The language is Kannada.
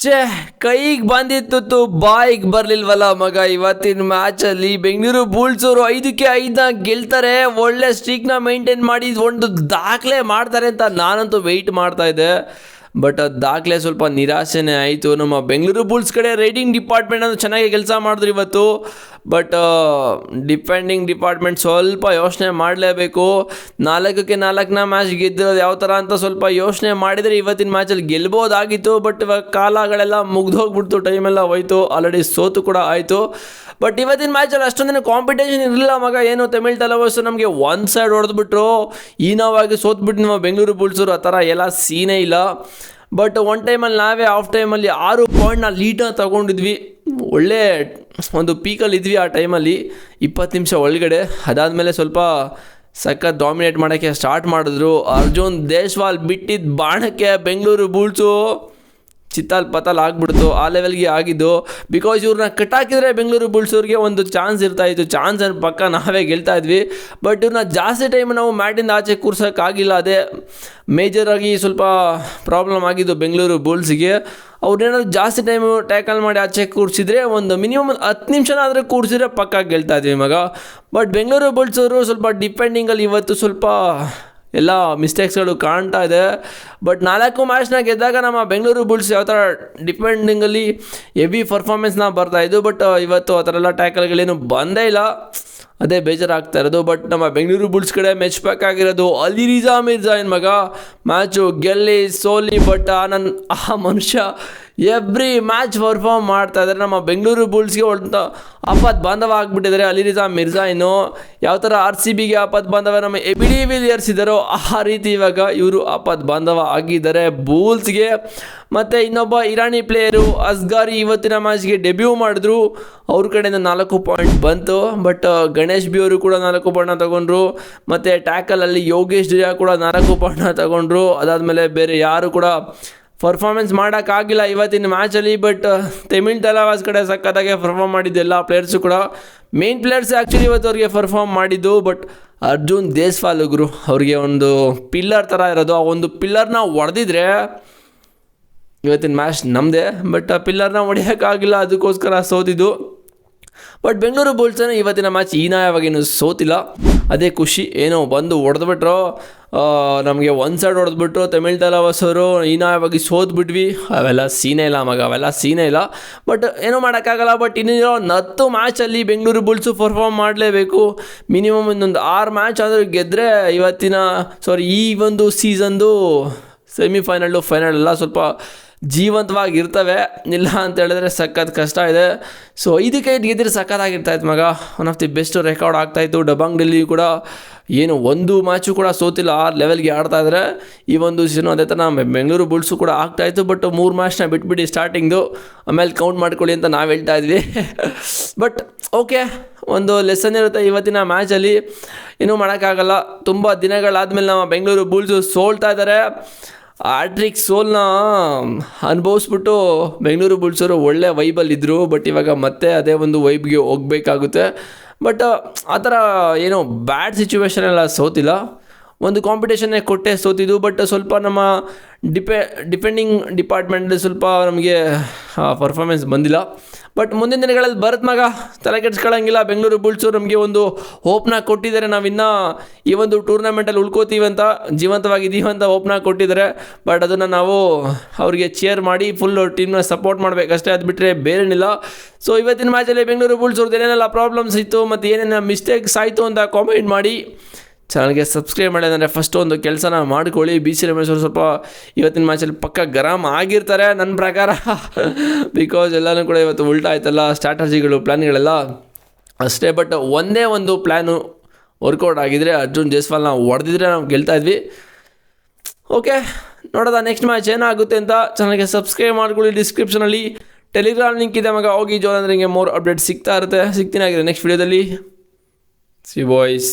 ಛೇ, ಕೈಗೆ ಬಂದಿತ್ತು ಬಾಯಿಗೆ ಬರ್ಲಿಲ್ವಲ್ಲ ಮಗ. ಇವತ್ತಿನ ಮ್ಯಾಚಲ್ಲಿ ಬೆಂಗಳೂರು ಬುಲ್ಸ್ ಅವರು 5-5 ಗೆಲ್ತಾರೆ, ಒಳ್ಳೆ ಸ್ಟ್ರೀಕ್ನ ಮೇಂಟೈನ್ ಮಾಡಿ ಒಂದು ದಾಖಲೆ ಮಾಡ್ತಾರೆ ಅಂತ ನಾನಂತೂ ವೆಯ್ಟ್ ಮಾಡ್ತಾ ಇದ್ದೆ. ಬಟ್ ಅದು ದಾಖಲೆ ಸ್ವಲ್ಪ ನಿರಾಸೆನೇ ಆಯಿತು. ನಮ್ಮ ಬೆಂಗಳೂರು ಬುಲ್ಸ್ ಕಡೆ ರೈಡಿಂಗ್ ಡಿಪಾರ್ಟ್ಮೆಂಟ್ ಅದು ಚೆನ್ನಾಗಿ ಕೆಲಸ ಮಾಡಿದ್ರು ಇವತ್ತು. ಬಟ್ ಡಿಫೆಂಡಿಂಗ್ ಡಿಪಾರ್ಟ್ಮೆಂಟ್ ಸ್ವಲ್ಪ ಯೋಚನೆ ಮಾಡಲೇಬೇಕು. 4-4 ಮ್ಯಾಚ್ ಗೆದ್ದಿರೋದು ಯಾವ ಥರ ಅಂತ ಸ್ವಲ್ಪ ಯೋಚನೆ ಮಾಡಿದರೆ ಇವತ್ತಿನ ಮ್ಯಾಚಲ್ಲಿ ಗೆಲ್ಬೋದಾಗಿತ್ತು. ಬಟ್ ಇವಾಗ ಕಾಲಗಳೆಲ್ಲ ಮುಗ್ದೋಗ್ಬಿಡ್ತು, ಟೈಮೆಲ್ಲ ಹೋಯ್ತು, ಆಲ್ರೆಡಿ ಸೋತು ಕೂಡ ಆಯಿತು. ಬಟ್ ಇವತ್ತಿನ ಮ್ಯಾಚಲ್ಲಿ ಅಷ್ಟೊಂದಿನ ಕಾಂಪಿಟೇಷನ್ ಇರಲಿಲ್ಲ ಮಗ. ಏನು ತಮಿಳ್ ತಲವರ್ಸ್ ನಮಗೆ ಒಂದು ಸೈಡ್ ಹೊಡೆದ್ಬಿಟ್ರು, ಈನವಾಗಿ ಸೋತ್ಬಿಟ್ಟು ನಮ್ಮ ಬೆಂಗಳೂರು ಬುಲ್ಸರು. ಆ ಥರ ಎಲ್ಲ ಸೀನೇ ಇಲ್ಲ. ಬಟ್ ಒನ್ ಟೈಮಲ್ಲಿ ನಾವೇ ಆಫ್ ಟೈಮಲ್ಲಿ 6 ಪಾಯಿಂಟ್ನ ಲೀಡ್ನ ತೊಗೊಂಡಿದ್ವಿ. ಒಳ್ಳೆ ಒಂದು ಪೀಕಲ್ಲಿ ಇದ್ವಿ ಆ ಟೈಮಲ್ಲಿ 20 ನಿಮಿಷ ಒಳಗಡೆ. ಅದಾದಮೇಲೆ ಸ್ವಲ್ಪ ಸಖತ್ ಡಾಮಿನೇಟ್ ಮಾಡೋಕ್ಕೆ ಸ್ಟಾರ್ಟ್ ಮಾಡಿದ್ರು. ಅರ್ಜುನ್ ದೇಶ್ವಾಲ್ ಬಿಟ್ಟಿದ್ದ ಬಾಣಕ್ಕೆ ಬೆಂಗಳೂರು ಬುಲ್ಸು ಚಿತ್ತಾಲ್ ಪತಾಲ್ ಆಗಿಬಿಡ್ತು. ಆ ಲೆವೆಲ್ಗೆ ಆಗಿದ್ದು. ಬಿಕಾಸ್ ಇವ್ರನ್ನ ಕಟ್ಟಾಕಿದ್ರೆ ಬೆಂಗಳೂರು ಬುಲ್ಸವ್ರಿಗೆ ಒಂದು ಚಾನ್ಸ್ ಇರ್ತಾಯಿತ್ತು. ಚಾನ್ಸ್ ಪಕ್ಕ ನಾವೇ ಗೆಲ್ತಾ ಇದ್ವಿ. ಬಟ್ ಇವ್ರನ್ನ ಜಾಸ್ತಿ ಟೈಮ್ ನಾವು ಮ್ಯಾಟಿಂದ ಆಚೆ ಕೂರ್ಸೋಕ್ಕಾಗಿಲ್ಲ. ಅದೇ ಮೇಜರಾಗಿ ಸ್ವಲ್ಪ ಪ್ರಾಬ್ಲಮ್ ಆಗಿದ್ದು ಬೆಂಗಳೂರು ಬುಲ್ಸ್ಗೆ. ಅವ್ರೇನಾದ್ರು ಜಾಸ್ತಿ ಟೈಮು ಟ್ಯಾಕಲ್ ಮಾಡಿ ಆಚೆ ಕೂರಿಸಿದ್ರೆ ಒಂದು ಮಿನಿಮಮ್ 10 ನಿಮಿಷನಾದರೂ ಕೂರಿಸಿದ್ರೆ ಪಕ್ಕ ಗೆಲ್ತಾ ಇದ್ವಿ ಮಗ. ಬಟ್ ಬೆಂಗಳೂರು ಬುಲ್ಸವರು ಸ್ವಲ್ಪ ಡಿಫೆಂಡಿಂಗಲ್ಲಿ ಇವತ್ತು ಸ್ವಲ್ಪ ಎಲ್ಲ ಮಿಸ್ಟೇಕ್ಸ್ಗಳು ಕಾಣ್ತಾ ಇದೆ. ಬಟ್ 4 ಮ್ಯಾಚ್ನ ಗೆದ್ದಾಗ ನಮ್ಮ ಬೆಂಗಳೂರು ಬುಲ್ಸ್ ಯಾವ ಥರ ಡಿಫೆಂಡಿಂಗಲ್ಲಿ ಹೆವಿ ಪರ್ಫಾರ್ಮೆನ್ಸ್ನ ಬರ್ತಾಯಿದ್ದು. ಬಟ್ ಇವತ್ತು ಆ ಥರ ಎಲ್ಲ ಟ್ಯಾಕಲ್ಗಳೇನು ಬಂದೇ ಇಲ್ಲ, ಅದೇ ಬೇಜಾರಾಗ್ತಾ ಇರೋದು. ಬಟ್ ನಮ್ಮ ಬೆಂಗಳೂರು ಬುಲ್ಸ್ ಕಡೆ ಮೆಚ್ಚಬೇಕಾಗಿರೋದು ಅಲಿರಿಜಾ ಮಿರ್ಜಾ ಏನು ಮಗ. ಮ್ಯಾಚು ಗೆಲ್ಲಿ ಸೋಲಿ ಬಟ್ ಆ ಮನುಷ್ಯ ಎವ್ರಿ ಮ್ಯಾಚ್ ಪರ್ಫಾರ್ಮ್ ಮಾಡ್ತಾ ಇದ್ದಾರೆ. ನಮ್ಮ ಬೆಂಗಳೂರು ಬುಲ್ಸ್ಗೆ ಒಂದು ಆಪತ್ ಬಾಂಧವ ಆಗಿಬಿಟ್ಟಿದ್ದಾರೆ ಅಲಿರಿಜಾ ಮಿರ್ಜಾ. ಇನ್ನು ಯಾವ ಥರ RCBಗೆ ಆಪತ್ ಬಾಂಧವ ನಮ್ಮ ಎಬಿಡಿ ವಿಲಿಯರ್ಸ್ ಇದ್ದಾರೋ ಆ ರೀತಿ ಇವಾಗ ಇವರು ಆಪತ್ ಬಾಂಧವ ಆಗಿದ್ದಾರೆ ಬುಲ್ಸ್ಗೆ. ಮತ್ತು ಇನ್ನೊಬ್ಬ ಇರಾನಿ ಪ್ಲೇಯರು ಅಸ್ಗಾರಿ ಇವತ್ತಿನ ಮ್ಯಾಚ್ಗೆ ಡೆಬ್ಯೂ ಮಾಡಿದ್ರು. ಅವ್ರ ಕಡೆಯಿಂದ 4 ಪಾಯಿಂಟ್ ಬಂತು. ಬಟ್ ಗಣೇಶ್ ಬಿ ಅವರು ಕೂಡ 4 ಪಾಯಿಂಟ್ನ ತೊಗೊಂಡ್ರು. ಮತ್ತು ಟ್ಯಾಕಲಲ್ಲಿ ಯೋಗೇಶ್ ಡಿಯಾ ಕೂಡ 4 ಪಾಯಿಂಟ್ನ ತೊಗೊಂಡ್ರು. ಅದಾದಮೇಲೆ ಬೇರೆ ಯಾರು ಕೂಡ ಪರ್ಫಾರ್ಮೆನ್ಸ್ ಮಾಡೋಕ್ಕಾಗಿಲ್ಲ ಇವತ್ತಿನ ಮ್ಯಾಚಲ್ಲಿ. ಬಟ್ ತಮಿಳ್ ತಲವಾಸ್ ಕಡೆ ಸಖತ್ತಾಗೆ ಪರ್ಫಾರ್ಮ್ ಮಾಡಿದ್ದು ಎಲ್ಲ ಪ್ಲೇಯರ್ಸು ಕೂಡ. ಮೇನ್ ಪ್ಲೇಯರ್ಸ್ ಆ್ಯಕ್ಚುಲಿ ಇವತ್ತು ಅವ್ರಿಗೆ ಪರ್ಫಾರ್ಮ್ ಮಾಡಿದ್ದು. ಬಟ್ ಅರ್ಜುನ್ ದೇಶ್ವಾಲ್ ಗುರು ಅವ್ರಿಗೆ ಒಂದು ಪಿಲ್ಲರ್ ಥರ ಇರೋದು. ಆ ಒಂದು ಪಿಲ್ಲರ್ನ ಹೊಡೆದಿದ್ರೆ ಇವತ್ತಿನ ಮ್ಯಾಚ್ ನಮ್ಮದೇ. ಬಟ್ ಆ ಪಿಲ್ಲರ್ನ ಹೊಡೆಯೋಕ್ಕಾಗಿಲ್ಲ, ಅದಕ್ಕೋಸ್ಕರ ಸೋತಿದ್ದು. ಬಟ್ ಬೆಂಗಳೂರು ಬುಲ್ಸನ್ನು ಇವತ್ತಿನ ಮ್ಯಾಚ್ ಹೀನಾಯವಾಗೇನು ಸೋತಿಲ್ಲ, ಅದೇ ಖುಷಿ. ಏನೋ ಬಂದು ಹೊಡೆದ್ಬಿಟ್ರು, ನಮಗೆ ಒಂದು ಸೈಡ್ ಹೊಡೆದ್ಬಿಟ್ರು ತಮಿಳ್ ತಲವಾಸ್ ಅವರು, ಹೀನಾಯವಾಗಿ ಸೋತ್ಬಿಟ್ವಿ. ಅವೆಲ್ಲ ಸೀನೇ ಇಲ್ಲ ಮಗ, ಅವೆಲ್ಲ ಸೀನೇ ಇಲ್ಲ. ಬಟ್ ಏನೂ ಮಾಡೋಕ್ಕಾಗಲ್ಲ. ಬಟ್ ಇನ್ನಿರೋ 10 ಮ್ಯಾಚಲ್ಲಿ ಬೆಂಗಳೂರು ಬುಲ್ಸು ಪರ್ಫಾರ್ಮ್ ಮಾಡಲೇಬೇಕು. ಮಿನಿಮಮ್ ಇನ್ನೊಂದು 6 ಮ್ಯಾಚ್ ಆದರೂ ಗೆದ್ದರೆ ಈ ಒಂದು ಸೀಸನ್ದು ಸೆಮಿಫೈನಲ್ಲು ಫೈನಲ್ ಎಲ್ಲ ಸ್ವಲ್ಪ ಜೀವಂತವಾಗಿರ್ತವೆ. ಇಲ್ಲ ಅಂತ ಹೇಳಿದ್ರೆ ಸಖತ್ ಕಷ್ಟ ಇದೆ. ಸೊ 5-5 ಗೆದ್ದರೆ ಸಖತ್ತಾಗಿರ್ತಾಯಿತ್ತು ಮಗ. One of the best record ಆಗ್ತಾಯಿತ್ತು. ಡಬಾಂಗ್ ಡೆಲ್ಲಿ ಕೂಡ ಏನು ಒಂದು ಮ್ಯಾಚು ಕೂಡ ಸೋತಿಲ್ಲ, ಆ ಲೆವೆಲ್ಗೆ ಆಡ್ತಾಯಿದ್ರೆ. ಈ ಒಂದು ಸೀಸನು ಅದೇ ಥರ ಬೆಂಗಳೂರು ಬುಲ್ಸು ಕೂಡ ಆಗ್ತಾಯಿತ್ತು. ಬಟ್ 3 ಮ್ಯಾಚ್ನ ಬಿಟ್ಬಿಟ್ಟು ಸ್ಟಾರ್ಟಿಂಗ್ದು ಆಮೇಲೆ ಕೌಂಟ್ ಮಾಡ್ಕೊಳ್ಳಿ ಅಂತ ನಾವು ಹೇಳ್ತಾ ಇದ್ವಿ. ಬಟ್ ಓಕೆ, ಒಂದು ಲೆಸನ್ ಇರುತ್ತೆ ಇವತ್ತಿನ ಮ್ಯಾಚಲ್ಲಿ, ಏನೂ ಮಾಡೋಕ್ಕಾಗಲ್ಲ. ತುಂಬ ದಿನಗಳಾದಮೇಲೆ ನಮ್ಮ ಬೆಂಗಳೂರು ಬುಲ್ಸು ಸೋಲ್ತಾ ಇದ್ದಾರೆ. ಆಟ್ರಿಕ್ ಸೋಲ್ನ ಅನುಭವಿಸ್ಬಿಟ್ಟು ಬೆಂಗಳೂರು ಬುಲ್ಸರು ಒಳ್ಳೆ ವೈಬಲ್ಲಿದ್ದರು. ಬಟ್ ಇವಾಗ ಮತ್ತೆ ಅದೇ ಒಂದು ವೈಬ್ಗೆ ಹೋಗಬೇಕಾಗುತ್ತೆ. ಬಟ್ ಆ ಥರ ಏನೋ ಬ್ಯಾಡ್ ಸಿಚುವೇಶನ್ ಎಲ್ಲ ಸೋತಿಲ್ಲ, ಒಂದು ಕಾಂಪಿಟೇಷನ್ನೇ ಕೊಟ್ಟೆ ಸೋತಿದ್ದು. ಬಟ್ ಸ್ವಲ್ಪ ನಮ್ಮ ಡಿಫೆಂಡಿಂಗ್ ಡಿಪಾರ್ಟ್ಮೆಂಟಲ್ಲಿ ಸ್ವಲ್ಪ ನಮಗೆ ಪರ್ಫಾರ್ಮೆನ್ಸ್ ಬಂದಿಲ್ಲ. ಬಟ್ ಮುಂದಿನ ದಿನಗಳಲ್ಲಿ ಬರುತ್ತೆ ಮಗ, ತಲೆ ಕೆಡಿಸ್ಕೊಳ್ಳೋಂಗಿಲ್ಲ. ಬೆಂಗಳೂರು ಬುಲ್ಸು ನಮಗೆ ಒಂದು ಹೋಪ್ನ ಕೊಟ್ಟಿದ್ದಾರೆ, ನಾವಿನ್ನೂ ಈ ಒಂದು ಟೂರ್ನಮೆಂಟಲ್ಲಿ ಉಳ್ಕೋತೀವಿ ಅಂತ, ಜೀವಂತವಾಗಿದ್ದೀವಿ ಅಂತ ಹೋಪ್ನ ಕೊಟ್ಟಿದ್ದಾರೆ. ಬಟ್ ಅದನ್ನು ನಾವು ಅವ್ರಿಗೆ ಚೇರ್ ಮಾಡಿ ಫುಲ್ ಟೀಮ್ನ ಸಪೋರ್ಟ್ ಮಾಡಬೇಕಷ್ಟೇ, ಅದು ಬಿಟ್ಟರೆ ಬೇರೇನಿಲ್ಲ. ಸೊ ಇವತ್ತಿನ ಮ್ಯಾಚಲ್ಲಿ ಬೆಂಗಳೂರು ಬುಲ್ಸ್ ಅವ್ರದ್ದು ಏನೇನೆಲ್ಲ ಪ್ರಾಬ್ಲಮ್ಸ್ ಇತ್ತು ಮತ್ತು ಏನೇನು ಮಿಸ್ಟೇಕ್ಸ್ ಆಯಿತು ಅಂತ ಕಾಮೆಂಟ್ ಮಾಡಿ. ಚಾನಲ್ಗೆ ಸಬ್ಸ್ಕ್ರೈಬ್ ಮಾಡಿದ್ರೆ ಫಸ್ಟ್ ಒಂದು ಕೆಲಸನ ಮಾಡ್ಕೊಳ್ಳಿ. BC ರಮೇಶ್ ಅವರು ಸ್ವಲ್ಪ ಇವತ್ತಿನ ಮ್ಯಾಚಲ್ಲಿ ಪಕ್ಕ ಗರಂ ಆಗಿರ್ತಾರೆ ನನ್ನ ಪ್ರಕಾರ. ಬಿಕಾಸ್ ಎಲ್ಲನೂ ಕೂಡ ಇವತ್ತು ಉಲ್ಟಾ ಆಯ್ತಲ್ಲ, ಸ್ಟ್ರಾಟಜಿಗಳು ಪ್ಲ್ಯಾನ್ಗಳೆಲ್ಲ ಅಷ್ಟೇ. ಬಟ್ ಒಂದೇ ಒಂದು ಪ್ಲ್ಯಾನು ವರ್ಕೌಟ್ ಆಗಿದ್ರೆ ಅರ್ಜುನ್ ದೇಶ್ವಾಲ್ನ ಹೊಡೆದಿದ್ರೆ ನಾವು ಗೆಲ್ತಾ ಇದ್ವಿ. ಓಕೆ, ನೋಡೋದ ನೆಕ್ಸ್ಟ್ ಮ್ಯಾಚ್ ಏನಾಗುತ್ತೆ ಅಂತ. ಚಾನಲ್ಗೆ ಸಬ್ಸ್ಕ್ರೈಬ್ ಮಾಡ್ಕೊಳ್ಳಿ. ಡಿಸ್ಕ್ರಿಪ್ಷನಲ್ಲಿ ಟೆಲಿಗ್ರಾಮ್ ಲಿಂಕ್ ಇದೆ ಮಗ, ಹೋಗಿ ಜಾಯ್ನ್ ಅಂದರೆ ಹಿಂಗೆ ಮೋರ್ ಅಪ್ಡೇಟ್ ಸಿಗ್ತಾ ಇರುತ್ತೆ. ಸಿಗ್ತೀನಿ ಆಗಿರೋ ನೆಕ್ಸ್ಟ್ ವೀಡಿಯೋದಲ್ಲಿ. C boys.